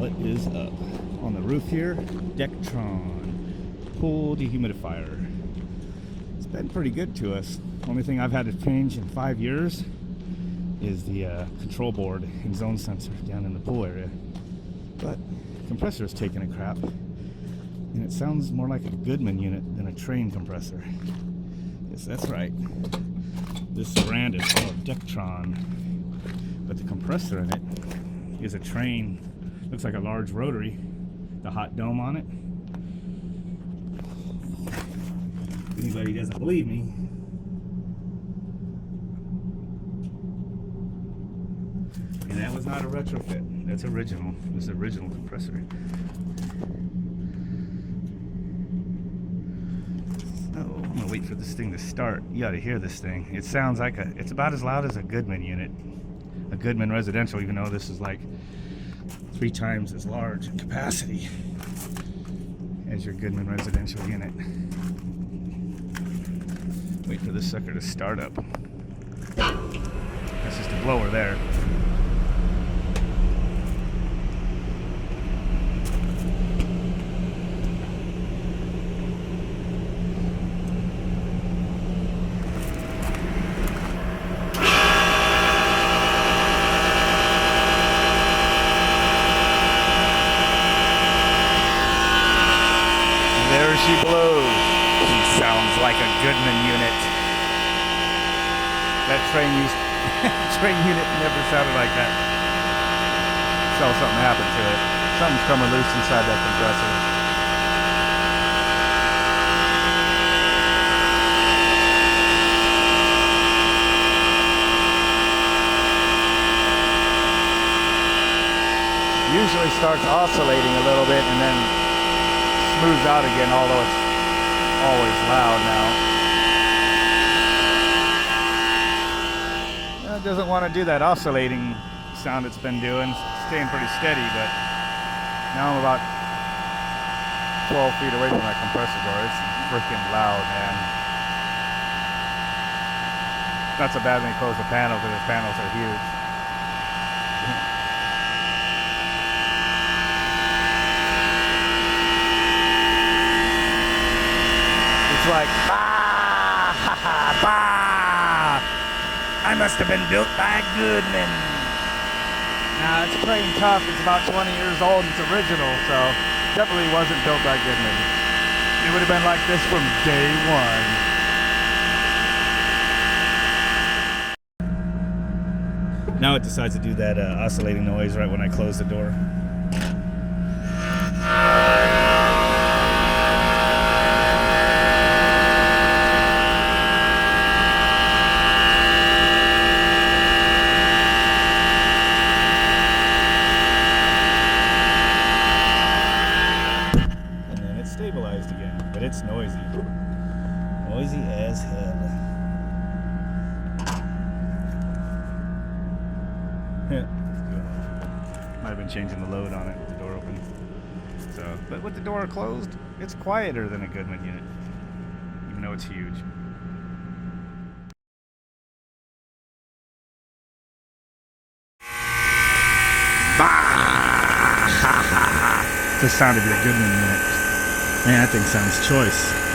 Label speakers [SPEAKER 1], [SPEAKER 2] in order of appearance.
[SPEAKER 1] What is up? On the roof here, Trane pool dehumidifier. It's been pretty good to us. Only thing I've had to change in 5 years is the control board and zone sensor down in the pool area. But compressor is taking a crap, and it sounds more like a Goodman unit than a Trane compressor. Yes, that's right. This brand is called Trane, but the compressor in it is a Trane. Looks like a large rotary, the hot dome on it. If anybody doesn't believe me, and that was not a retrofit. That's original. This is the original compressor. So I'm gonna wait for this thing to start. You gotta hear this thing. It sounds like it's about as loud as a Goodman unit, a Goodman residential, even though this is like 3 times as large in capacity as your Goodman residential unit. Wait for this sucker to start up. That's just a blower there. There she blows. She sounds like a Goodman unit. That Trane unit never sounded like that. So something happened to it. Something's coming loose inside that compressor. Usually starts oscillating a little bit and then smooths out again, although it's always loud now. It doesn't want to do that oscillating sound it's been doing. It's staying pretty steady, but now I'm about 12 feet away from that compressor door. It's freaking loud, man. Not so bad when you close the panel because the panels are huge. Like, bah, ha, ha, bah. I must have been built by Goodman. Nah, it's pretty tough. It's about 20 years old and it's original, so definitely wasn't built by Goodman. It would have been like this from day one. Now it decides to do that oscillating noise right when I close the door. Stabilized again, but it's noisy. Noisy as hell. Might have been changing the load on it with the door open. So, but with the door closed, it's quieter than a Goodman unit, even though it's huge. Bah! This sounded like a Goodman unit. Man, that thing sounds choice.